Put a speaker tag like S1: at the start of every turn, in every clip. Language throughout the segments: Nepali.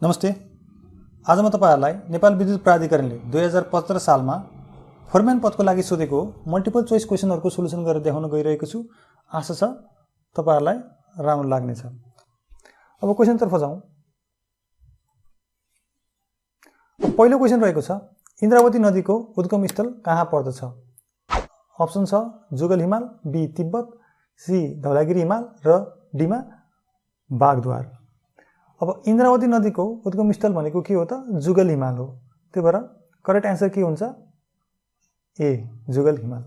S1: नमस्ते। आज म तपाईहरुलाई नेपाल विद्युत प्राधिकरणले 2075 सालमा फोरम्यान पदको लागि सोधेको मल्टिपल चोइस क्वेशनहरुको सोलुसन गरेर देखाउन गइरहेको छु। आशा छ तपाईहरुलाई राम्रो लाग्नेछ। अब क्वेशन तर्फ जाउँ। पहिलो क्वेशन रहेको छ, इन्द्रावती नदीको उद्गम स्थल कहाँ पर्दछ? अप्सन छ जुगल हिमाल, बी तिब्बत, सी धौलागिरी हिमाल र डी मा बागद्वार। अब इन्द्रावती नदीको उद्गम स्थल भनेको के हो त? जुगल हिमाल हो। त्यही भएर करेक्ट आन्सर के हुन्छ? ए जुगल हिमाल।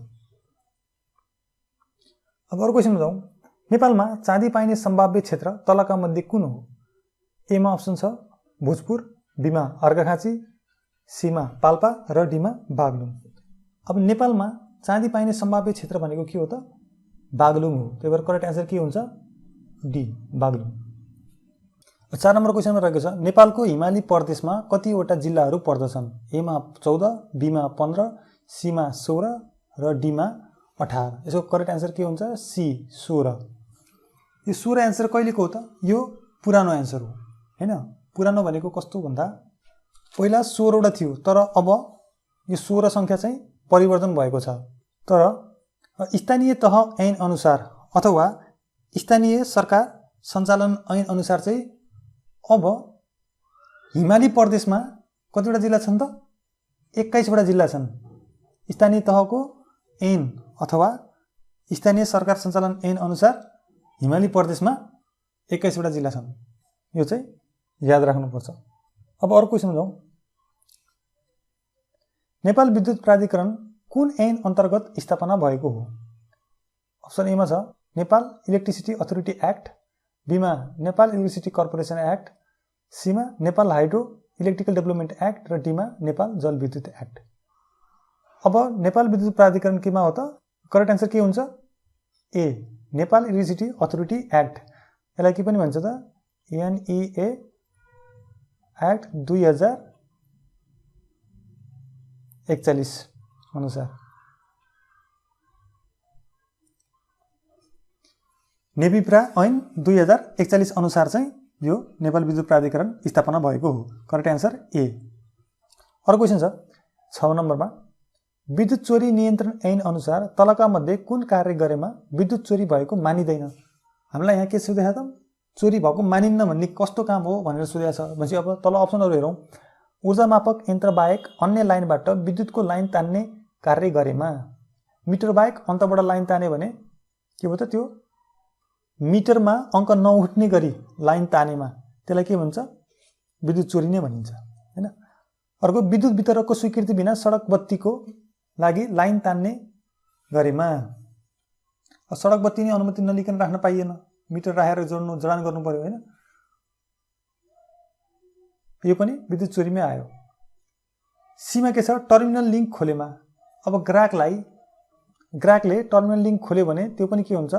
S1: अब अर्को क्वेशनमा जाउँ। नेपालमा चाँदी पाइने सम्भाव्य क्षेत्र तलका मध्ये कुन हो? ए मा अप्सन छ भोजपुर, बी मा अर्घाखाँची, सी मा पाल्पा र डी मा बागलुङ। अब नेपालमा चाँदी पाइने सम्भाव्य क्षेत्र भनेको के हो त? बागलुङ हो। त्यही भएर करेक्ट आन्सर के हुन्छ? डी बागलुङ। 4 नम्बर क्वेशनमा रहेको छ, नेपालको हिमाली प्रदेशमा कतिवटा जिल्लाहरू पर्दछन्? ए मा 14, बी मा 15, सी मा 16 र डी मा 18। यसको करेक्ट आन्सर के हुन्छ? सी 16। यो 16 आन्सर कहिलेको हो त? यो पुरानो आन्सर हो हैन। पुरानो भनेको कस्तो भन्दा पहिला 16 वटा थियो, तर अब यो 16 संख्या चाहिँ परिवर्तन भएको छ। तर स्थानीय तह ऐन अनुसार अथवा स्थानीय सरकार सञ्चालन ऐन अनुसार चाहिँ अब हिमाली प्रदेशमा कतिवटा जिल्ला छन् त? 21 वटा जिल्ला छन्। स्थानीय तहको ऐन अथवा स्थानीय सरकार सञ्चालन ऐन अनुसार हिमाली प्रदेशमा 21 वटा जिल्ला छन्। यो चाहिँ याद राख्नुपर्छ। अब अर्को क्वेशन जाउँ। नेपाल विद्युत प्राधिकरण कुन ऐन अन्तर्गत स्थापना भएको हो? अप्सन ए मा छ Nepal electricity authority act, B मा Nepal electricity corporation act, C मा Nepal hydro electrical development act र डी मा नेपाल जलविद्युत एक्ट। अब नेपाल विद्युत प्राधिकरण केमा हो त? करेक्ट आन्सर के हुन्छ? ए नेपाल इलेक्ट्रिसिटी अथोरिटी एक्ट। यसलाई के पनि भन्छ त? एनईए एक्ट 2041 अनुसार। नेविप्रा ऐन 2041 अनुसार चाहिँ यो नेपाल विद्युत प्राधिकरण स्थापना भएको हो। करेक्ट आन्सर ए। अर्को क्वेशन छ 6 नम्बरमा, विद्युत चोरी नियन्त्रण ऐन अनुसार तलका मध्ये कुन कार्य गरेमा विद्युत चोरी भएको मानिदैन? हामीलाई यहाँ के सोधेको त? चोरी भएको मानिन्न भन्ने कस्तो काम हो भनेर सोधेको छ। भनेपछि अब तल अप्सनहरु हेरौँ। ऊर्जा मापक यन्त्र बाहेक अन्य लाइनबाट विद्युतको लाइन तान्ने कार्य गरेमा, मिटर बाहेक अन्तबाट लाइन ताने भने के हो त? त्यो मिटरमा अङ्क नउठ्ने गरी लाइन तानेमा त्यसलाई के भन्छ? विद्युत चोरी नै भनिन्छ हैन। अर्को विद्युत वितरकको स्वीकृति बिना सडक बत्तीको लागि लाइन तान्ने गरेमा, सडक बत्ती नै अनुमति नलिकन राख्न पाइएन, मिटर राखेर जडान गर्नु पर्यो हैन। यो पनि विद्युत चोरीमै आयो। सीमा के छ? टर्मिनल लिङ्क खोलेमा। अब ग्राहकले टर्मिनल लिङ्क खोल्यो भने त्यो पनि के हुन्छ?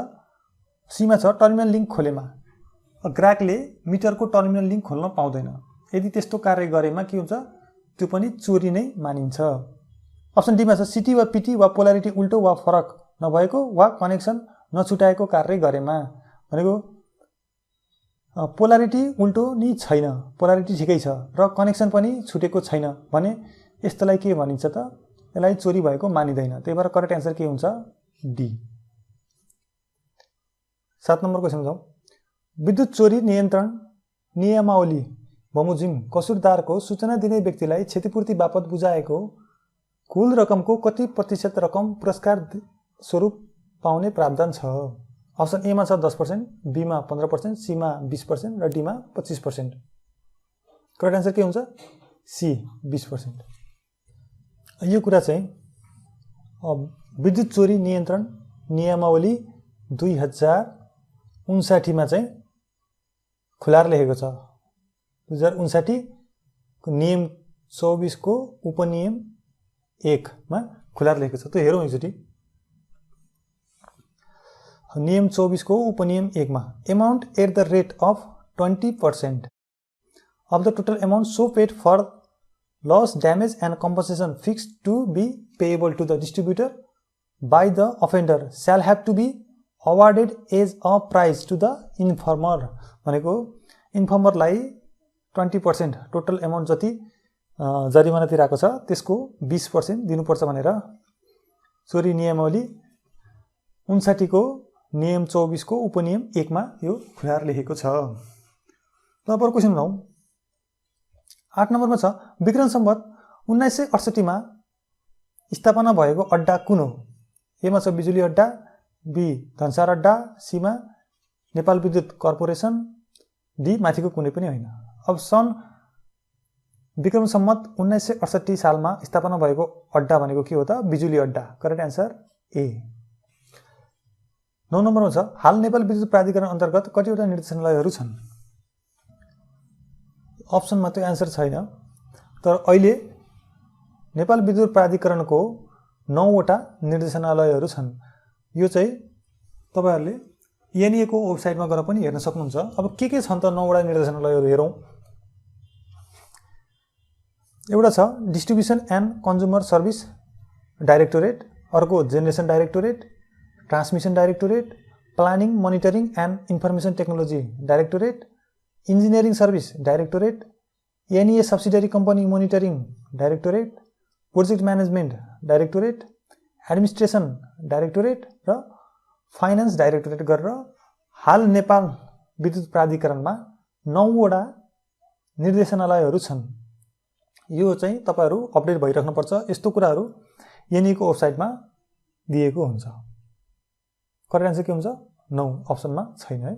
S1: सीमा छ टर्मिनल लिङ्क खोलेमा। ग्राहकले मिटरको टर्मिनल लिङ्क खोल्न पाउँदैन। यदि त्यस्तो कार्य गरेमा के हुन्छ? त्यो पनि चोरी नै मानिन्छ। अप्सन डी मा छ सिटी वा पिटी वा पोलारिटी उल्टो वा फरक नभएको वा कनेक्सन नछुटाएको कार्य गरेमा। भनेको पोलारिटी उल्टो नि छैन, पोलारिटी ठिकै छ र कनेक्सन पनि छुटेको छैन भने यस्तोलाई के भनिन्छ त? यसलाई चोरी भएको मानिदैन। त्यही भएर करेक्ट आन्सर के हुन्छ? डी। 7 नम्बर क्वेशन जाउँ। विद्युत चोरी नियन्त्रण नियमावली बमोजिम कसुरदारको सूचना दिने व्यक्तिलाई क्षतिपूर्ति बापत बुझाएको कुल रकमको कति प्रतिशत रकम पुरस्कार स्वरूप पाउने प्रावधान छ? अप्सन ए मा छ 10%, बी मा 15%, सी मा 20% र डी मा 25%। करेक्ट आन्सर के हुन्छ? सी 20%। यो कुरा चाहिँ विद्युत चोरी नियन्त्रण नियमावली 2059 मा चाहिँ खुलाएर लेखेको छ। 2059 को नियम 24 को उपनियम 1 मा खुलाएर लेखेको छ। त्यो हेरौँ एकचोटि। नियम 24 को उपनियम 1 मा amount at the rate of 20% of the total amount so paid for loss, damage and compensation fixed to be payable to the distributor by the offender shall have to be awarded as a prize to the informer। भनेको इन्फर्मरलाई 20% टोटल एमाउन्ट जति जरिमाना तिरेको छ त्यसको 20% दिनुपर्छ भनेर चोरी नियमावली 59 को नियम 24 को उपनियम 1 मा यो खुलाएर लेखेको छ। अब क्वेशन बनाऊ। 8 नम्बरमा छ विक्रम सम्वत 1968 मा स्थापना भएको अड्डा कुन हो? ए मा छ बिजुली अड्डा, बी धनसार अड्डा, सी मा नेपाल विद्युत कर्पोरेसन, डी माथिको कुनै पनि होइन। अब सन् विक्रम सम्वत 1968 सालमा स्थापना भएको अड्डा भनेको के हो त? बिजुली अड्डा। करेक्ट एन्सर ए। 9 नम्बरमा छ हाल नेपाल विद्युत प्राधिकरण अन्तर्गत कतिवटा निर्देशनालयहरू छन्? अप्सनमा त्यो एन्सर छैन, तर अहिले नेपाल विद्युत प्राधिकरणको 9 वटा निर्देशनालयहरू छन्। यो चाहिँ तपाईहरुले एनए को वेबसाइटमा गएर पनि हेर्न सक्नुहुन्छ। अब के छन् त 9 वटा निर्देशनालयहरू हेरौं। एउटा छ distribution and consumer service directorate, अर्को generation directorate, transmission directorate, planning monitoring and information technology directorate, engineering service directorate, NEA subsidiary company monitoring directorate, project management directorate, administration directorate र फाइनान्स डाइरेक्टोरेट गरेर हाल नेपाल विद्युत प्राधिकरणमा 9 वटा निर्देशनालयहरू छन्। यो चाहिँ तपाईहरु अपडेट भइराख्नुपर्छ। यस्तो कुराहरू एनए को वेबसाइटमा दिएको हुन्छ। करेक्ट आन्सर के हुन्छ? 9 अप्सनमा छैन है।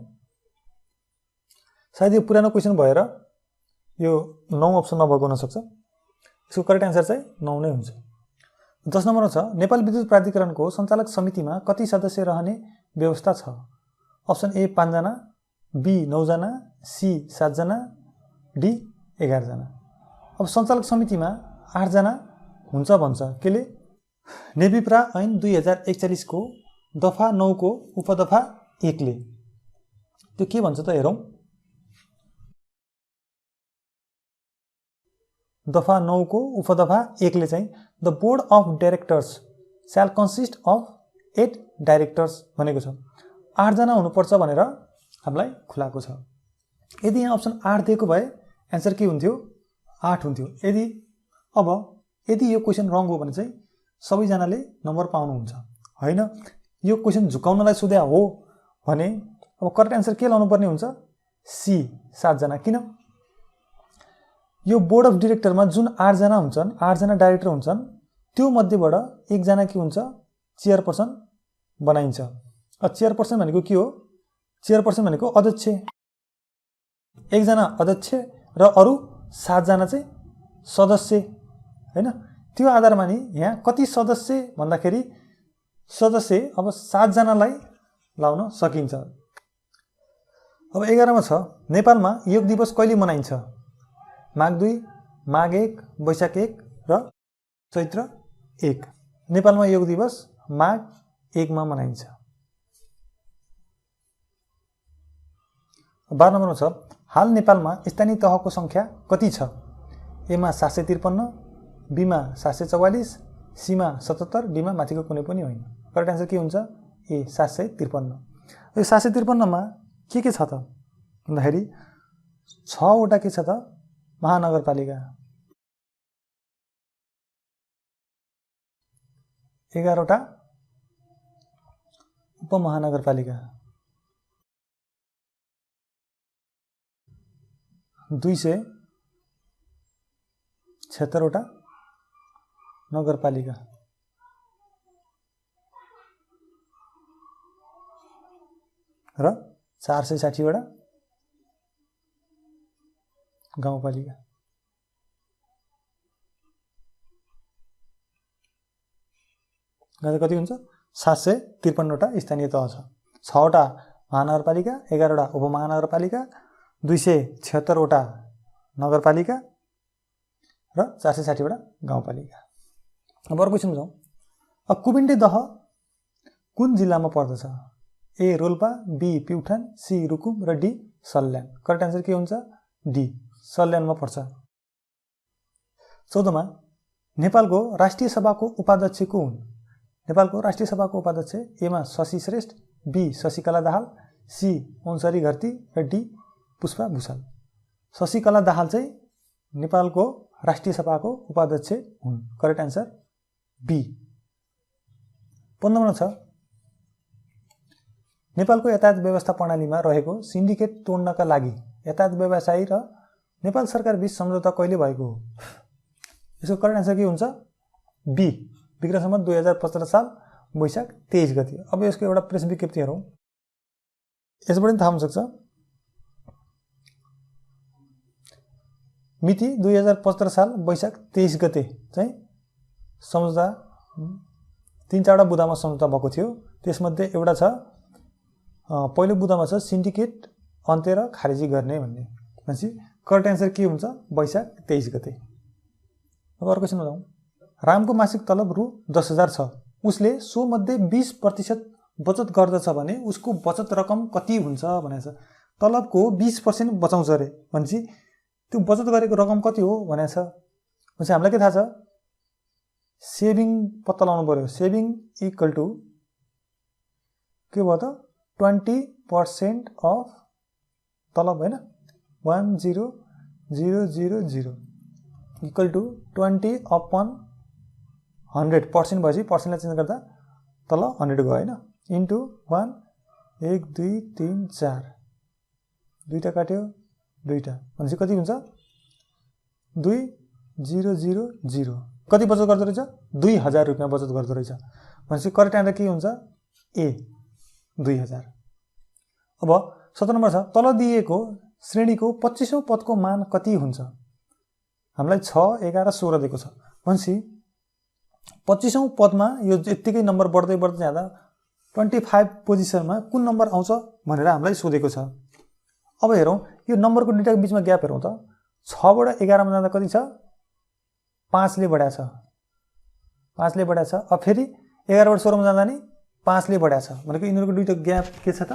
S1: सायद यो पुरानो क्वेशन भएर यो 9 अप्सन नभएको हुन सक्छ। यसको करेक्ट आन्सर चाहिँ 9 नै हुन्छ। 10 नम्बरमा छ नेपाल विद्युत प्राधिकरणको सञ्चालक समितिमा कति सदस्य रहने व्यवस्था छ? अप्सन ए 5 जना, बी 9 जना, सी 7 जना, डी 11 जना। अब सञ्चालक समितिमा 8 जना हुन्छ भन्छ केले? नेविप्रा ऐन 2041 को दफा 9 को उपदफा 1 ले। त्यो के भन्छ त हेरौं। दफा 9 को उपदफा 1 ले चाहिँ the board of directors shell consist of 8 directors भनेको छ। 8 जना हुनुपर्छ भनेर हामीलाई खुलाएको छ। यदि यहाँ अप्सन 8 दिएको भए एन्सर के हुन्थ्यो? 8 हुन्थ्यो। यदि यो क्वेशन रङ हो भने चाहिँ सबैजनाले नम्बर पाउनुहुन्छ हैन। यो क्वेशन झुकाउनलाई सोध्या हो भने अब करेक्ट एन्सर के लाउनु पर्ने हुन्छ? सी 7 जना। किन? यो बोर्ड अफ डाइरेक्टरमा जुन 8 जना हुन्छन्, 8 जना डाइरेक्टर हुन्छन्, त्यो मध्येबाट 1 जना के हुन्छ? चेयरपर्सन बनाइन्छ। चेयरपर्सन भनेको के हो? चेयरपर्सन भनेको अध्यक्ष। 1 जना अध्यक्ष र अरु 7 जना चाहिँ सदस्य हैन। त्यो आधारमा नि यहाँ कति सदस्य भन्दाखेरि सदस्य अब 7 जनालाई लाउन सकिन्छ। अब 11 मा छ नेपालमा योग दिवस कहिले मनाइन्छ? माघ 2, माघ 1, वैशाख 1 र चैत्र 1। नेपालमा योग दिवस माघ 1 मा मनाइन्छ। 12 नम्बरमा छ हाल नेपालमा स्थानीय तहको संख्या कति छ? ए मा 753, बी मा 744, सी मा 77, डी मा माथिको कुनै पनि होइन। करेक्ट आन्सर के हुन्छ? ए 753। यो 753 मा के छ त भन्दाखेरि 6 वटा के छ त? महानगरपालिका, 11 वटा उपमहानगरपालिका, 276 वटा नगरपालिका र 460 वटा गाउँपालिका। कति हुन्छ? 753 वटा स्थानीय तह छ। 6 वटा महानगरपालिका, 11 वटा उपमहानगरपालिका, 276 वटा नगरपालिका र 460 वटा गाउँपालिका। अब अर्को क्वेशन जाउँ। अब कुबेन्टे दह कुन जिल्लामा पर्दछ? ए रोल्पा, बी प्युठान, सी रुकुम र डी सल्यान। करेक्ट आन्सर के हुन्छ? डी सल्यानमा पर्छ। 14 मा नेपालको राष्ट्रिय सभाको उपाध्यक्ष को हुन्? नेपालको राष्ट्रिय सभाको उपाध्यक्ष ए मा शशि श्रेष्ठ, बी शशिकला दाहाल, सी ओन्सरी घरती र डी पुष्पा भुसाल। शशिकला दाहाल चाहिँ नेपालको राष्ट्रिय सभाको उपाध्यक्ष हुन्। Correct answer be. 15 नम्बर छ नेपालको यातायात व्यवस्था प्रणालीमा रहेको सिन्डिकेट तोड्नका लागि यातायात व्यवसायी र नेपाल सरकार बीच सम्झौता कहिले भएको हो? यसको करेक्ट एन्सर के हुन्छ? बी। विक्रम सम्वत 2075 साल वैशाख 23 गते। अब यसको एउटा प्रश्न विज्ञप्ति हेरौँ। यसबाट पनि थाहा हुन सक्छ। मिति 2075 साल वैशाख 23 गते चाहिँ सम्झौता 3-4वटा बुँदामा सम्झौता भएको थियो। त्यसमध्ये एउटा छ पहिलो बुँदामा छ सिन्डिकेट अन्त्य र खारेजी गर्ने भन्ने। भनेपछि करेक्ट एन्सर के हुन्छ? वैशाख 23 गते। अब अर्को क्वेसनमा जाउँ। रामको मासिक तलब रु 10,000 छ। उसले सो मध्ये 20% बचत गर्दछ भने उसको बचत रकम कति हुन्छ भनेछ। तलबको 20% बचाउँछ अरे भनेपछि त्यो बचत गरेको रकम कति हो भनेछ। भनेपछि हामीलाई के थाहा छ? सेभिङ पत्ता लगाउनु पर्यो। सेभिङ इक्वल टु के भयो त? 20% अफ तलब होइन, 10,000 इक्वल टु 20 अपन 100% भएपछि पर्सेन्टलाई चेन्ज गर्दा तल 100 गयो होइन, इन्टु 1 1 2 3 4 दुईटा काट्यो दुईटा भनेपछि कति हुन्छ? 2000 कति बचत गर्दो रहेछ? 2000 रुपियाँ बचत गर्दो रहेछ। भनेपछि करेक्ट एन्सर के हुन्छ? ए 2000। अब 17 नम्बर छ तल दिएको श्रेणीको 25औं पदको मान कति हुन्छ? हामीलाई 6 11 16 दिएको छ। भनेपछि 25औं पदमा यो यतिकै नम्बर बढ्दै बढ्दै जाँदा 25 पोजिसनमा कुन नम्बर आउँछ भनेर हामीलाई सोधेको छ। अब हेरौँ यो नम्बरको दुईटाको बिचमा ग्याप हेरौँ त। 6 बाट 11 मा जाँदा कति छ? 5 ले बढाएको छ। 5 ले बढाएको छ। अब फेरि 11 बाट 16 मा जाँदा नि 5 ले बढाएको छ। भनेको यिनीहरूको दुईटा ग्याप के छ त?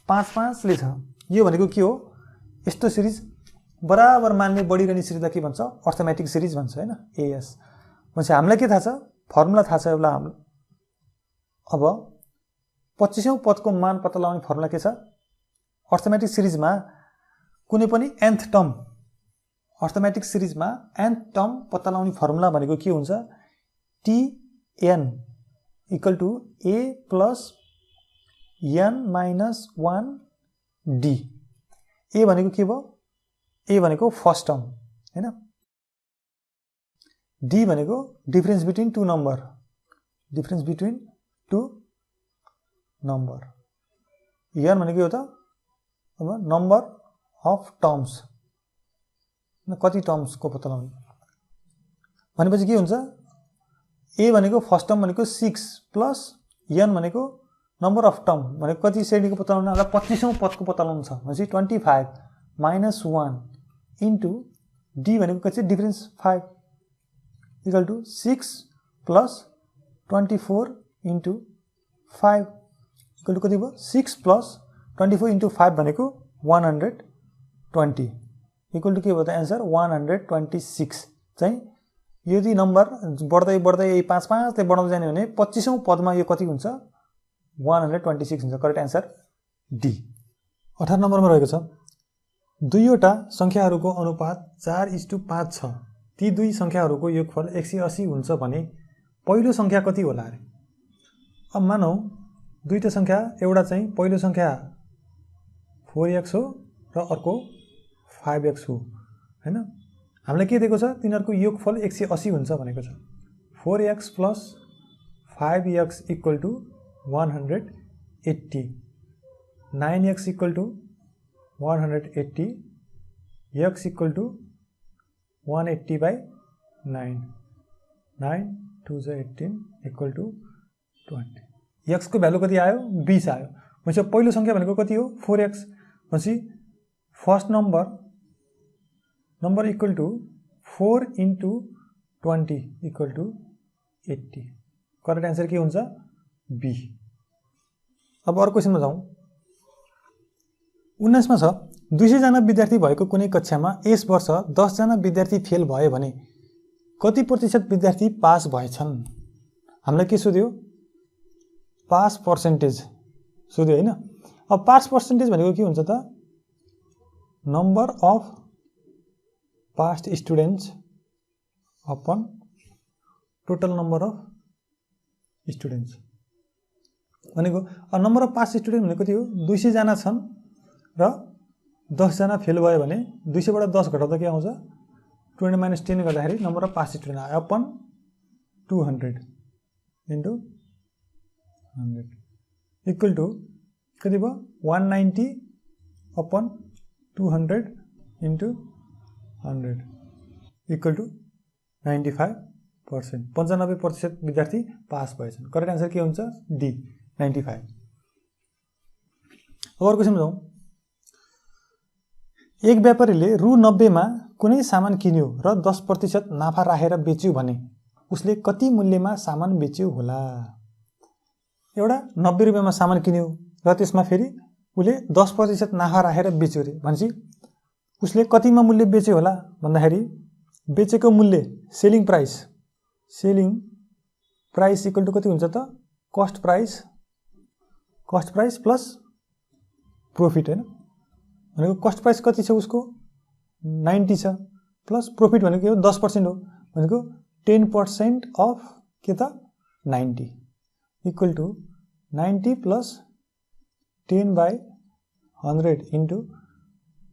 S1: 5 ले छ। यो भनेको के हो? यस्तो सिरिज बराबर मानले बढिरहने सिरिजलाई के भन्छ? अर्थमेटिक सिरिज भन्छ हैन, एएस। भनेपछि हामीलाई के थाहा छ? फर्मुला थाहा छ एउटा हाम्रो। अब 25औं पदको मान पत्ता लगाउने फर्मुला के छ? अर्थमेटिक सिरिजमा कुनै पनि nth टर्म, अर्थमेटिक सिरिजमा nth टर्म पत्ता लगाउने फर्मुला भनेको के हुन्छ? tn equal to a plus n minus 1d। a भनेको के भयो? a भनेको फर्स्ट टर्म हैन, d भनेको difference between two number, difference between two number, n भनेको हो त अब नम्बर अफ टर्म्स, कति टर्म्सको पत्ता लगाउने भनेपछि के हुन्छ? a भनेको फर्स्ट टर्म भनेको 6 प्लस n भनेको नम्बर अफ टर्म भनेको कति श्रेणीको पत्ता लगाउनु? हामीलाई 25औं पदको पत्ता लगाउनु छ भनेपछि 25 माइनस 1 इन्टु d भनेको कति? Difference 5 equal to 6 plus 24 into 5 equal to कति भयो? 6 प्लस 24 इन्टु 5 भनेको 120 इक्वल टु के भयो त? एन्सर 126। चाहिँ यदि नम्बर बढ्दै बढ्दै 5 ले बढाउँदै जाने भने 25औं पदमा यो कति हुन्छ? 126 हुन्छ। Correct answer D. 18 नम्बरमा रहेको छ दुईवटा संख्याहरूको अनुपात 4:5 छ। ती दुई संख्याहरूको योगफल 180 हुन्छ भने पहिलो संख्या कति होला अरे? अब मानौ दुईटा संख्या, एउटा चाहिँ पहिलो संख्या 4x हो र अर्को 5x हो हैन। हामीलाई के दिएको छ? तिनीहरूको योगफल 180 हुन्छ भनेको छ। 4x plus 5x equal to 180, 9x equal to 180, x equal to 180/9, 9 2 18 equal to 20। x को भ्यालु कति आयो? 20 आयो। भनेपछि पहिलो संख्या भनेको कति हो? 4x। भनेपछि first number equal to 4 into 20 equal to 80। Correct answer के हुन्छ? बी। अब अर्को क्वेसनमा जाउँ। 19 मा छ 200 जना विद्यार्थी भएको कुनै कक्षामा यस वर्ष 10 जना विद्यार्थी फेल भए भने कति प्रतिशत विद्यार्थी पास भएछन्? हामीलाई के सोध्यो? पास पर्सेन्टेज सोध्यो हैन। अब पास पर्सेन्टेज भनेको के हुन्छ त? Number of past students upon total number of students भनेको नम्बर अफ पास्ट स्टुडेन्ट भनेको कति हो 200 जना छन् र 10 जना फेल भयो भने 200 बाट 10 घटाउँदा के आउँछ 20 - 10 गर्दाखेरि नम्बर अफ पास्ट स्टुडेन्ट आयो अपन 200 इन्टु 100 इक्वल टु कति भयो 190 अपन 200 इन्टु 100 इक्वल टु 95%। 95% विद्यार्थी पास भएछन्। करेक्ट आन्सर के हुन्छ डी 95। अब अर्को क्वेशन जाउँ। एक व्यापारीले रु 90 मा कुनै सामान किन्यो र 10% नाफा राखेर बेच्यो भने उसले कति मूल्यमा सामान बेच्यो होला? एउटा 90 रुपैयाँमा सामान किन्यो र त्यसमा फेरि उले 10% नाफा राखेर बेच्यो रे भनेपछि उसले कतिमा मूल्य बेच्यो होला भन्दाखेरि बेचेको मूल्य सेलिङ प्राइस इक्वल टु कति हुन्छ त कस्ट प्राइस प्लस प्रॉफिट हैन। भनेको कस्ट प्राइस कति छ उसको 90 छ प्लस प्रॉफिट भनेको 10% हो भनेको 10% अफ के त 90 इक्वल टु 90 प्लस 10/100 इन्टु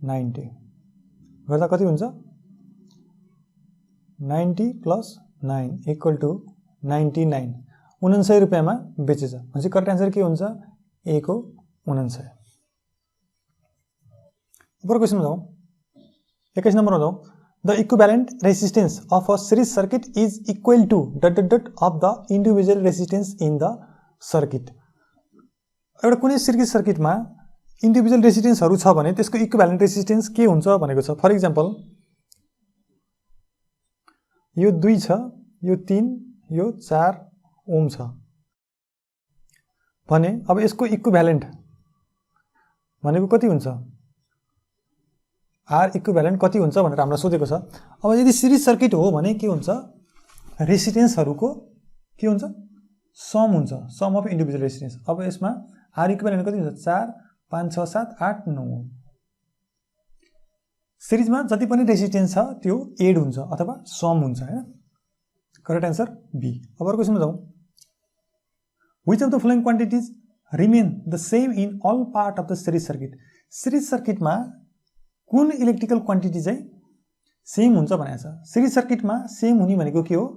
S1: 90 गर्दा कति हुन्छ 90 प्लस 9 इक्वल टु 99 99 रुपैयाँमा बेचेछ भनेपछि करेक्ट आन्सर के हुन्छ ए को 99। अब क्वेशनमा जाउँ 21 नम्बरमा जाउँ। The equivalent resistance of a series circuit is equal to ... of the individual resistance in the circuit. एउटा कुनै सिरिज सर्किटमा इन्डिभिजुअल रेसिस्टेन्सहरु छ भने त्यसको इक्विभ्यालेन्ट रेसिस्टेन्स के हुन्छ भनेको छ। फर एक्जाम्पल यो 2 छ, यो 3, यो 4 ओम छ भने अब यसको इक्विभ्यालेन्ट भनेको कति हुन्छ आर इक्विभ्यालेन्ट कति हुन्छ भनेर हामीलाई सोधेको छ। अब यदि सिरिज सर्किट हो भने के हुन्छ रेसिस्टेन्सहरुको के हुन्छ सम हुन्छ, सम अफ इन्डिभिजुअल रेसिस्टेन्स। अब यसमा आर इक्विभ्यालेन्ट कति हुन्छ 4 5 6 7 8 9। सिरिजमा जति पनि रेसिस्टेन्स छ त्यो एड हुन्छ अथवा सम हुन्छ हैन। Correct answer B. अब अर्को क्वेशनमा जाउँ। Which of the following quantities remain the same in all part of the series circuit? Series सर्किटमा कुन इलेक्ट्रिकल क्वान्टिटी चाहिँ सेम हुन्छ भनेको छ। सिरिज सर्किटमा सेम हुने भनेको के हो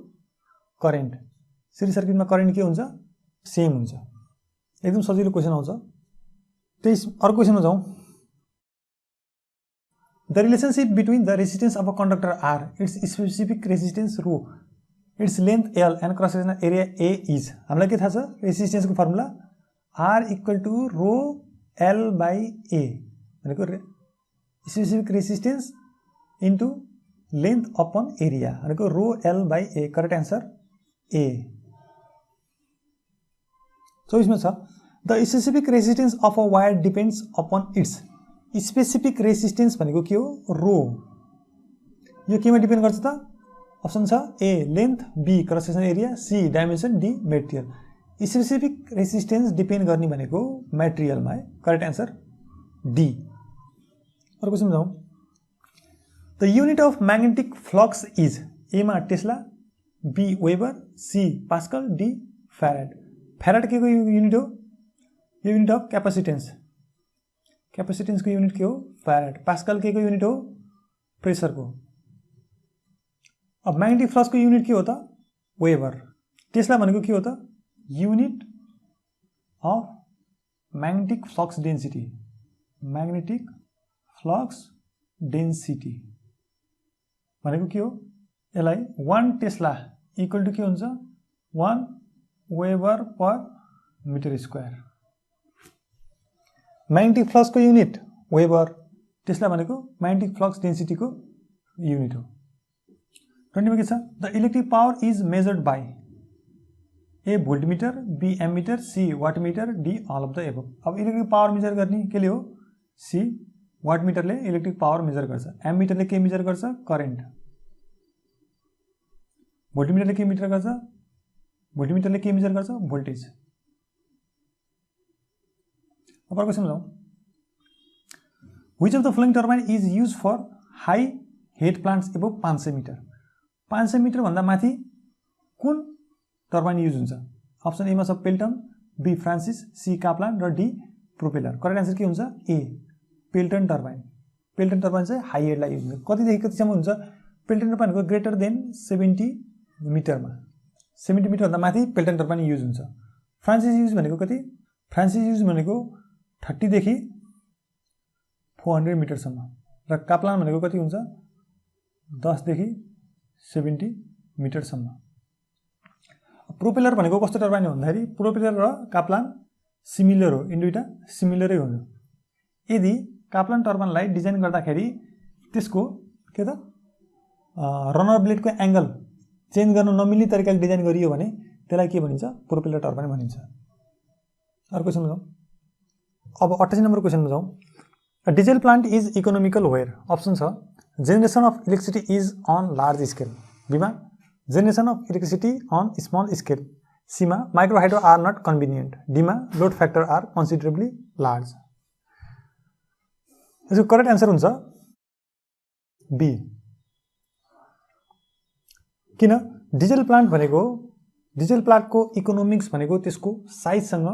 S1: करेन्ट। सिरिज सर्किटमा करेन्ट के हुन्छ सेम हुन्छ। एकदम सजिलो क्वेशन आउँछ। 23 अर्को क्वेशनमा जाउँ। The relationship between the resistance of a conductor R, its specific resistance rho, its length L and cross sectional area A is. हामीलाई के थाहा छ रेसिस्टेन्स को formula R equal to rho L by A भनेको specific resistance into length upon area भनेको rho L by A। Correct answer A। 24 मा छ the specific resistance of a wire depends upon its. Specific resistance भनेको के हो रो। यो केमा डिपेन्ड गर्छ त अप्सन छ A length, B cross sectional area, C dimension, D material. Specific resistance depend गर्ने भनेको मेटेरियलमा है। Correct answer D. अर्को क्वेशन जाउँ। The unit of magnetic flux is A मा tesla, B weber, C pascal, D farad. Farad के को युनिट हो यो युनिट अफ क्यापेसिटेन्स। क्यापेसिटेन्स को युनिट के हो फ्याराड। पास्कल के को युनिट हो प्रेसर को। अब म्याग्नेटिक फ्लक्स को युनिट के हो त वेबर। टेस्ला भनेको के हो त unit of magnetic flux density. Magnetic flux density भनेको के हो यसलाई 1 टेस्ला इक्वल टु के हुन्छ 1 weber per metre square. Magnetic flux को युनिट वेबर, टेस्ला भनेको म्याग्नेटिक फ्लक्स डेन्सिटी को युनिट हो। 20 मा के छ the electric power is measured by A voltmeter, B ammeter, C wattmeter, D all of the above. अब इलेक्ट्रिक पावर मेजर गर्ने केले हो सी वाटमिटरले इलेक्ट्रिक पावर मेजर गर्छ। एममिटरले के मेजर गर्छ करेन्ट। भोल्टमिटरले के मेजर गर्छ भोल्टेज। अब क्वेशन जाउँ। Which of the following turbine is used for high head plants एबो 500 मिटर 500 मिटर भन्दा माथि कुन टर्बाइन युज हुन्छ अप्सन ए मा छ Pelton be Francis C Kaplan र डी प्रोपेलर करेक्ट आन्सर के हुन्छ ए पेल्टन टर्बाइन चाहिँ हाई हेडलाई युज हुन्छ कतिदेखि कतिसम्म हुन्छ पेल्टन टर्बाइनको ग्रेटर देन 70 मिटरमा 70 मिटर भन्दा माथि पेल्टन टर्बाइन युज हुन्छ फ्रान्सिस युज भनेको कति फ्रान्सिस युज भनेको 30 देखि 400 मिटरसम्म र काप्लान भनेको कति हुन्छ 10 देखि 70 मिटरसम्म प्रोपेलर भनेको कस्तो टर्बाइन हो भन्दाखेरि प्रोपेलर र काप्लान सिमिलर हो दुईटा सिमिलरै हुन्छ यदि काप्लान टर्बाइनलाई डिजाइन गर्दाखेरि त्यसको के त रनर ब्लेडको एंगल चेन्ज गर्न नमिल्ने तरिकाले डिजाइन गरियो भने त्यसलाई के भनिन्छ प्रोपेलर टर्बाइन भनिन्छ अर्को क्वेशनमा जाउँ अब 28 नम्बर क्वेशनमा जाउँ a diesel plant is economical where option छ generation of electricity is on large scale बीमा generation of electricity on small scale सीमा micro hydro are not convenient डीमा load factor are considerably large यसको करेक्ट आन्सर हुन्छ बी किन डिजेल प्लान्टको इकोनोमिक्स भनेको त्यसको साइजसँग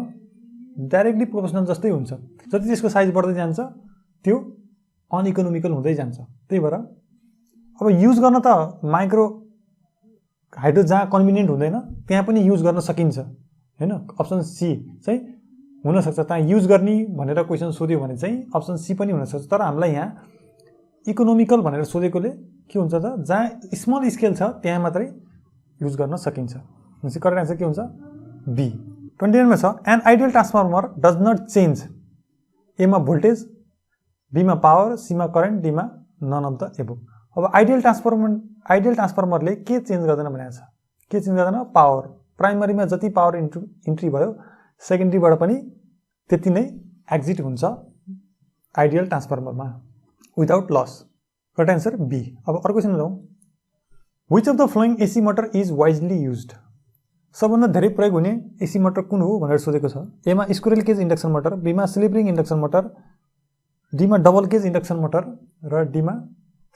S1: डाइरेक्टली प्रोपोर्सनल जस्तै हुन्छ जति त्यसको साइज बढ्दै जान्छ त्यो अनइकोनोमिकल हुँदै जान्छ त्यही भएर अब युज गर्न त माइक्रो हाइड्रो जहाँ कन्भिनियन्ट हुँदैन त्यहाँ पनि युज गर्न सकिन्छ हैन अप्सन सी चाहिँ हुन सक्छ त्यहाँ युज गर्ने भनेर क्वेशन सोध्यो भने चाहिँ अप्सन सी पनि हुन सक्छ तर हामीलाई यहाँ इकोनोमिकल भनेर सोधेकोले के हुन्छ त जहाँ स्मल स्केल छ त्यहाँ मात्रै युज गर्न सकिन्छ भनेपछि करेक्ट आन्सर के हुन्छ बी 29 मा छ an ideal transformer does not change A मा भोल्टेज बी मा पावर सी मा करेन्ट डी मा नन अफ द एबोभ अब आइडियल ट्रान्सफर्मरले के चेन्ज गर्दैन भनेको छ के चेन्ज गर्दैन पावर प्राइमरीमा जति पावर इन्ट्री भयो सेकेन्डरीबाट पनि त्यति नै एक्जिट हुन्छ आइडियल ट्रान्सफर्मरमा without loss correct answer B अब अर्को क्वेशनमा जाउँ which of the following AC motor is widely used सबभन्दा धेरै प्रयोग हुने एसी मोटर कुन हो भनेर सोधेको छ एमा स्क्विरल केज इन्डक्सन मोटर बीमा स्लिप रिङ इन्डक्सन मोटर डीमा डबल केज इन्डक्सन मोटर र डीमा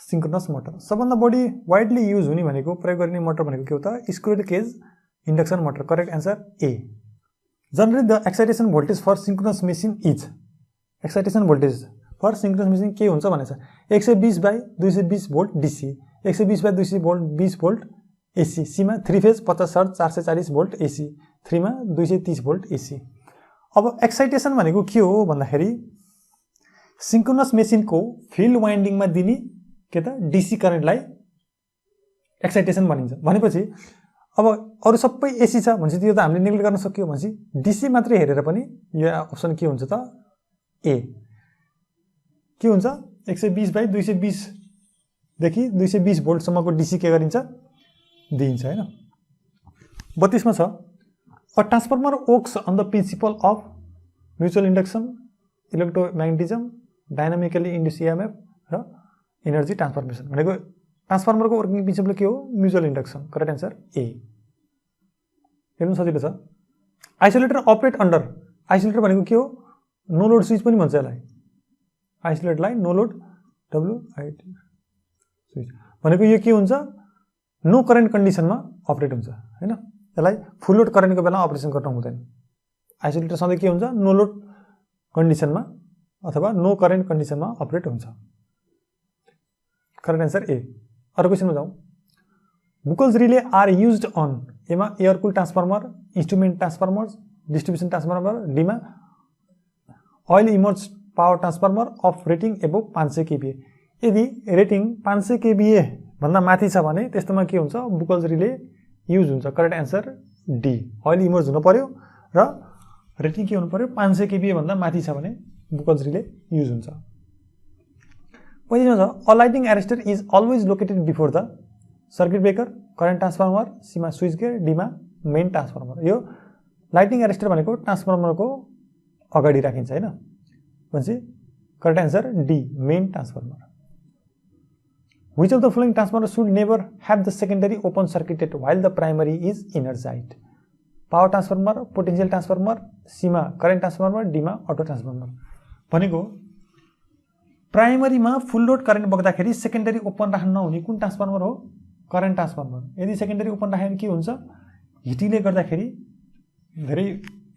S1: सिंक्रोनस मोटर सबभन्दा बढी वाइडली युज हुने भनेको प्रयोग गरिने मोटर भनेको के हो त squirrel cage induction motor correct answer A generally the excitation voltage for synchronous machine is excitation voltage for synchronous machine के हुन्छ भनेछ 120/220 volt DC 120/220 volt AC C मा 3 फेज 50 हर्ट्ज 440 भोल्ट एसी 3 मा 230 भोल्ट एसी अब एक्साइटेसन भनेको के हो भन्दाखेरि सिंक्रोनस मेसिनको फिल्ड वाइन्डिङमा दिने के त डीसी करेन्टलाई एक्साइटेसन भनिन्छ भनेपछि अब अरु सबै एसी छ भनेपछि त्यो त हामीले नेग्लेक्ट गर्न सक्यो भनेपछि डीसी मात्रै हेरेर पनि यो अप्सन के हुन्छ त ए के हुन्छ 120/220 देखि 220 भोल्ट सम्मको डीसी के गरिन्छ दिइन्छ हैन 32 मा छ a transformer works on the principle of mutual induction electromagnetism dynamically induce EMF र एनर्जी ट्रान्सफर्मेसन भनेको ट्रान्सफर्मरको वर्किङ प्रिन्सिपल के हो mutual induction correct answer A हेर्नु सजिलो छ आइसोलेटर अपरेट अन्डर आइसोलेटर भनेको के हो नो लोड स्विच पनि भन्छ यसलाई आइसोलेटरलाई नो लोड डब्ल्युआइटी स्विच भनेको यो के हुन्छ नो करेन्ट कन्डिसनमा अपरेट हुन्छ हैन यसलाई फुल लोड करेन्टको बेला अपरेसन गर्न हुँदैन आइसोलेटर सधैँ के हुन्छ नो लोड कन्डिसनमा अथवा नो करेन्ट कन्डिसनमा अपरेट हुन्छ करेक्ट आन्सर ए अर्को क्वेशनमा जाउँ Buchholz relay are used on एमा air cool transformer instrument transformers distribution transformer डीमा oil immersed power transformer of rating above 500 kVA यदि रेटिङ 500 kVA भन्दा माथि छ भने त्यस्तोमा के हुन्छ बुकल्स रिले युज हुन्छ correct answer D oil immersed हुनु पर्यो र रेटिङ के हुनु पर्यो 500 kVA भन्दा माथि छ भने बुकल्स रिले युज हुन्छ पहिलो छ a lightning arrester is always located before the circuit breaker current transformer सीमा स्विच गेयर डीमा मेन ट्रान्सफर्मर यो लाइटिङ एरेस्टर भनेको ट्रान्सफर्मरको अगाडि राखिन्छ हैन भनेपछि correct answer D main transformer Which of the following transformer should never have the secondary open circuited while the primary is energized? Power transformer, potential transformer, Seema current transformer, D मा auto transformer. भनेको प्राइमरीमा फुल लोड करेन्ट बग्दाखेरि सेकेन्डरी ओपन राख्न नहुने कुन ट्रान्सफर्मर हो? Current transformer. यदि सेकेन्डरी ओपन राखेर के हुन्छ? हिटिङले गर्दाखेरि धेरै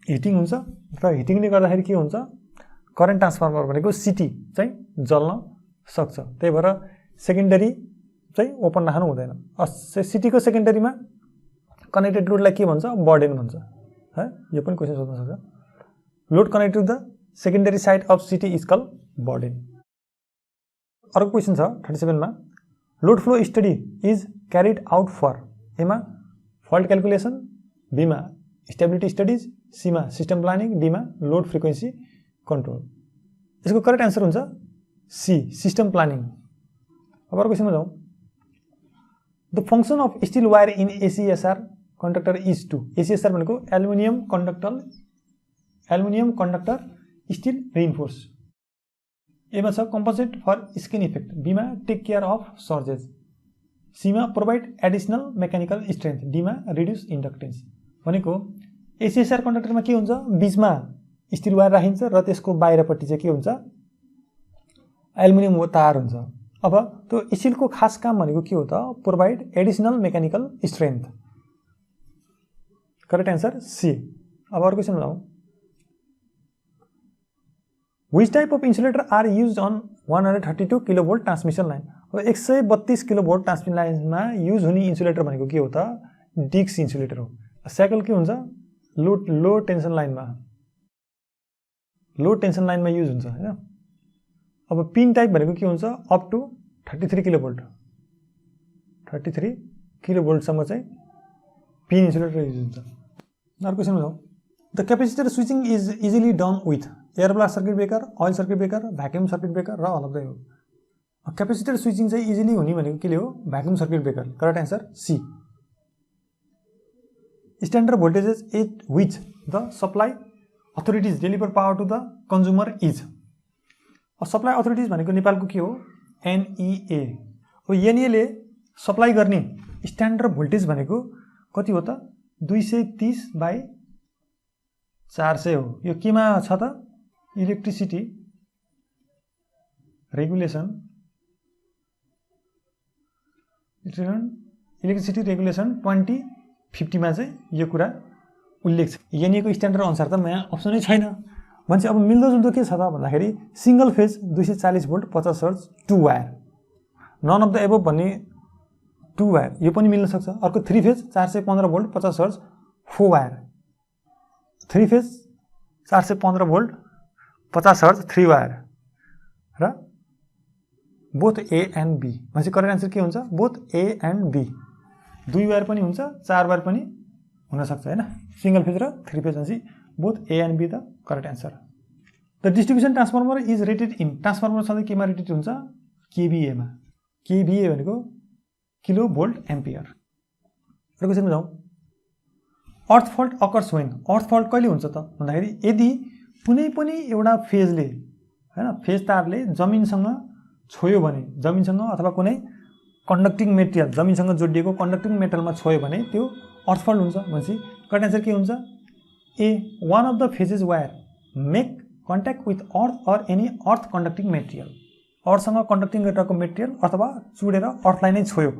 S1: हिटिङ हुन्छ र हिटिङले गर्दाखेरि के हुन्छ? करेन्ट ट्रान्सफर्मर भनेको सिटी चाहिँ जल्न सक्छ। त्यही भएर सेकेन्डरी चाहिँ ओपन राख्नु हुँदैन। सिटीको सेकेन्डरीमा कनेक्टेड लोडलाई के भन्छ? बर्डेन भन्छ है। यो पनि क्वेसन सोध्न सक्छ। Load connected to the secondary side of CT is called burden. अर्को क्वेसन छ 37 मा load flow study is carried out for एमा फल्ट क्याल्कुलेसन, बीमा स्टेबिलिटी स्टडिज, सीमा सिस्टम प्लानिङ, डीमा लोड फ्रिक्वेन्सी कन्ट्रोल। यसको करेक्ट आन्सर हुन्छ सी सिस्टम प्लानिङ। अब अर्को क्वेसनमा जाउँ। The function of steel wire in ACSR conductor is to. ACSR भनेको एल्युमिनियम कन्डक्टर स्टिल रिइन्फोर्स। एमा छ कम्पनसेट फर स्किन इफेक्ट, बीमा टेक केयर अफ सर्जेस, सीमा प्रोभाइड एडिसनल मेकानिकल स्ट्रेन्थ, डीमा रिड्युस इन्डक्टेन्स। भनेको एसीएसआर कन्डक्टरमा के हुन्छ? बीचमा स्टिल वायर राखिन्छ र त्यसको बाहिरपट्टि चाहिँ के हुन्छ? एल्युमिनियम तार हुन्छ। अब त्यो स्टिलको खास काम भनेको के हो त? Provide additional mechanical strength. Correct answer C. अब अर्को क्वेसन जाउँ। Which type of insulator are used on 132 kilovolt transmission line? अब 132 किलोभोल्ट ट्रान्समिसन लाइनमा युज हुने इन्सुलेटर भनेको के हो त? डिक्स इन्सुलेटर हो। साइकल के हुन्छ? लो टेन्सन लाइनमा युज हुन्छ हैन। अब पिन टाइप भनेको के हुन्छ? अप टु 33 किलोभोल्ट 33 किलोभोल्टसम्म चाहिँ पिन इन्सुलेटर युज हुन्छ। अर्को क्वेसनमा जाउँ। The capacitor switching is easily done with air blast circuit breaker, oil circuit breaker, vacuum circuit breaker र अलग्गै हो। क्यापेसिटर स्विचिङ चाहिँ इजिली हुने भनेको के हो? Vacuum circuit breaker. Correct answer C. Standard voltages at which the supply authorities deliver power to the consumer is. Supply authorities भनेको नेपालको के हो? एनइए हो। एनइएले सप्लाई गर्ने स्ट्यान्डर्ड भोल्टेज भनेको कति हो त? 230/400 हो। यो केमा छ त? इलेक्ट्रिसिटी रेगुलेसन 2050 मा चाहिँ यो कुरा उल्लेख छ। एनइएको स्ट्यान्डर्ड अनुसार त यहाँ अप्सनै छैन। भन्छ अब मिल्दोजुल्दो के छ त भन्दाखेरि single phase 240 volt 50 hertz 2 wire, none of the above भन्ने 2 वायर, यो पनि मिल्न सक्छ। अर्को 3 phase 415 volt 50 hertz 4 wire, 3 phase 415 volt 50 hertz 3 wire र बोथ ए एन्ड बी। भनेपछि करेक्ट आन्सर के हुन्छ? Both A and B. 2 wire पनि हुन्छ, 4 वायर पनि हुन सक्छ हैन। सिंगल फेज र 3 फेज भनेपछि both A and B the correct answer. The distribution transformer is rated in. Transformer सधैँ केमा रेटेड हुन्छ? केभीएमा। केभीए भनेको किलो भोल्ट एम्पियर। अर्को क्वेसनमा जाउँ। Earth fault occurs when. Earth fault कहिले हुन्छ त भन्दाखेरि यदि कुनै पनि एउटा फेजले हैन फेज तारले जमिनसँग छोयो भने, जमिनसँग अथवा कुनै कन्डक्टिङ मेटेरियल जमिनसँग जोडिएको कन्डक्टिङ मेटलमा छोयो भने त्यो अर्थ फल्ट हुन्छ। भनेपछि करेक्ट आन्सर के हुन्छ? A one of the phases wire make contact with earth or any earth conducting material. अर्थसँग कन्डक्टिङ गरेको मेटेरियल अथवा चुडेर अर्थलाई नै छोयो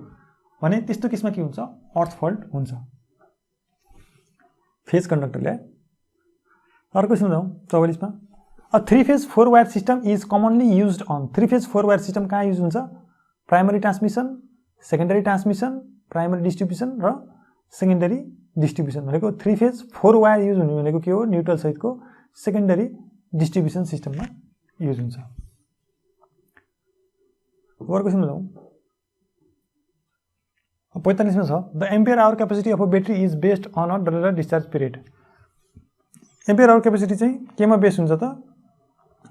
S1: भने त्यस्तो केसमा के हुन्छ? अर्थ फल्ट हुन्छ फेज कन्डक्टरले। अर्को क्वेसन जाउँ 44 मा। A 3 phase 4 wire system is commonly used on. 3 phase 4 wire system कहाँ युज हुन्छ? Primary transmission, secondary transmission, primary distribution र सेकेन्डरी डिस्ट्रिब्युसन। भनेको 3 फेज 4 वायर युज हुने भनेको के हो? न्युट्रल सहितको सेकेन्डरी डिस्ट्रिब्युसन सिस्टममा युज हुन्छ। अर्को क्वेसनमा जाउँ। 45 मा छ। The ampere hour capacity of a battery is based on a dollar discharge period. Ampere hour capacity चाहिँ केमा बेस्ड हुन्छ त?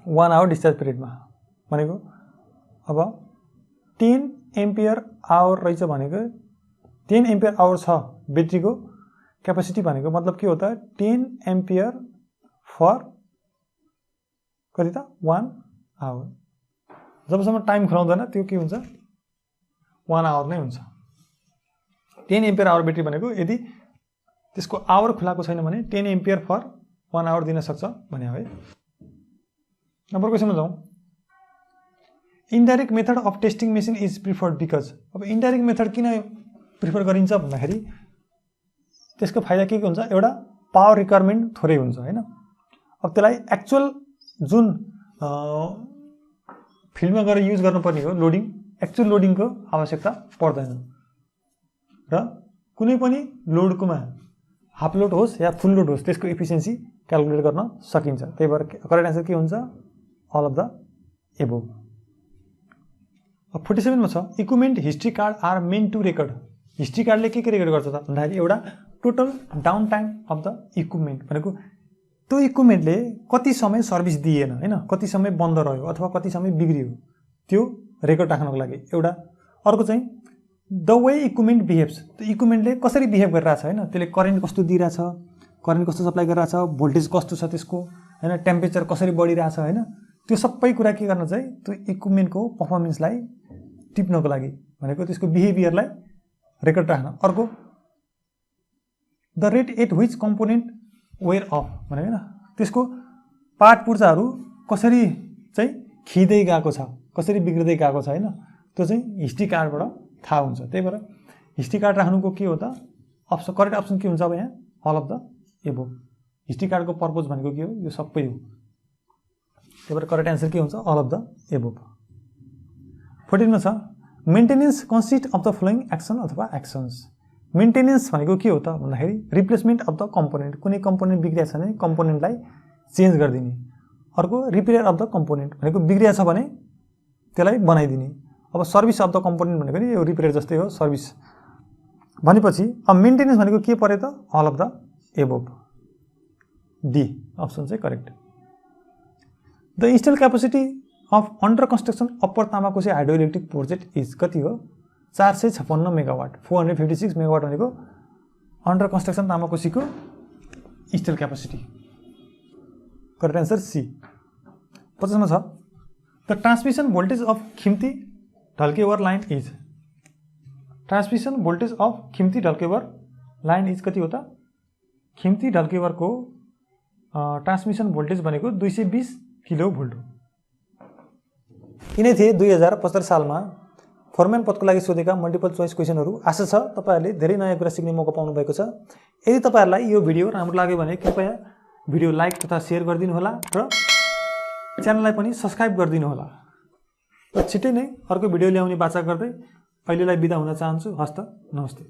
S1: 1 आवर डिस्चार्ज पिरियडमा। भनेको अब 10 एम्पियर आवर रहेछ भनेको 10 एम्पियर आवर छ ब्याट्रीको क्यापेसिटी भनेको मतलब के हो त? 10 एम्पियर फर कति त? 1 आवर। जबसम्म टाइम खुलाउँदैन त्यो के हुन्छ? 1 आवर नै हुन्छ। 10 एम्पियर आवर ब्याट्री भनेको यदि त्यसको आवर खुलाएको छैन भने 10 एम्पियर फर 1 आवर दिन सक्छ भने है। नम्बर क्वेसनमा जाउँ। Indirect method of testing machine is preferred because. अब इन्डाइरेक्ट मेथड किन प्रिफर गरिन्छ भन्दाखेरि त्यसको फाइदा के हुन्छ, एउटा पावर रिक्वायरमेन्ट थोरै हुन्छ हैन। अब त्यसलाई एक्चुअल जुन फिल्डमा गएर युज गर्नुपर्ने हो लोडिङ, एक्चुअल लोडिङको आवश्यकता पर्दैन र कुनै पनि लोडकोमा हाफ लोड होस् या फुल लोड होस् त्यसको इफिसियन्सी क्यालकुलेट गर्न सकिन्छ। त्यही भएर करेक्ट आन्सर के हुन्छ, अल अफ द एबोभ। 47 मा छ equipment history card are meant to record. History कार्डले के रेकर्ड गर्छ त भन्दाखेरि एउटा total down time of the equipment भनेको त्यो इक्विपमेन्टले कति समय सर्भिस दिएन हैन, कति समय बन्द रह्यो अथवा कति समय बिग्रियो त्यो रेकर्ड राख्नको लागि एउटा। अर्को चाहिँ द वे इक्विपमेन्ट बिहेभ्स, त्यो इक्विपमेन्टले कसरी बिहेभ गरिरहेछ हैन, त्यसले करेन्ट कस्तो दिइरहेछ, करेन्ट कस्तो सप्लाई गरिरहेछ, भोल्टेज कस्तो छ त्यसको हैन, टेम्परेचर कसरी बढिरहेछ हैन, त्यो सबै कुरा के गर्न चाहिँ त्यो इक्विपमेन्टको पर्फर्मेन्सलाई टिप्नको लागि भनेको त्यसको बिहेभियरलाई रेकर्ड राख्न। अर्को the rate at which component wear off भनेको हैन, त्यसको पार्ट पूर्जाहरू कसरी चाहिँ खिँदै गएको छ, कसरी बिग्रिँदै गएको छ हैन, त्यो चाहिँ हिस्ट्री कार्डबाट थाहा हुन्छ। त्यही भएर हिस्ट्री कार्ड राख्नुको के हो त अप्सन, करेक्ट अप्सन के हुन्छ अब यहाँ all of the above. History कार्डको पर्पज भनेको के हो, यो सबै हो। त्यही भएर करेक्ट एन्सर के हुन्छ अल अफ द एबोभ। 14 मा छ maintenance consist of the flowing action अथवा एक्सन्स। मेन्टेनेन्स भनेको के हो त भन्दाखेरि रिप्लेसमेन्ट अफ द कम्पोनेन्ट, कुनै कम्पोनेन्ट बिग्रिएको छ भने कम्पोनेन्टलाई चेन्ज गरिदिने। अर्को रिपेयर अफ द कम्पोनेन्ट भनेको बिग्रिएको छ भने त्यसलाई बनाइदिने। अब सर्भिस अफ द कम्पोनेन्ट भनेको नि यो रिपेयर जस्तै हो सर्भिस भनेपछि अब मेन्टेनेन्स भनेको के पर्यो त all of the above. D option चाहिँ correct. The install capacity of under construction upper Tamakoshi hydro electric project is कति हो, 456 मेगावाट। 456 मेगावाट भनेको अन्डर कन्स्ट्रक्सन तामाकोसीको install capacity. Correct answer C. 50 मा छ the transmission voltage of Khimti Dhalkebar line is. Transmission voltage of Khimti Dhalkebar line is कति हो त, खिम्ती ढल्केवरको ट्रान्समिसन भोल्टेज भनेको 220 किलो भोल्ट हो। यिनै थिए 2075 सालमा फोरम्यान पदको लागि सोधेका मल्टिपल चोइस क्वेसनहरू। आशा छ तपाईहरूले धेरै नयाँ कुरा सिक्ने मौका पाउनु भएको छ। यदि तपाईहरूलाई यो भिडियो राम्रो लाग्यो भने कृपया भिडियो लाइक तथा सेयर गरिदिनु होला र च्यानललाई पनि सब्स्क्राइब गरिदिनु होला। र छिट्टै नै अर्को भिडियो ल्याउने बाचा गर्दै अहिलेलाई बिदा हुन चाहन्छु। हस्त नमस्ते।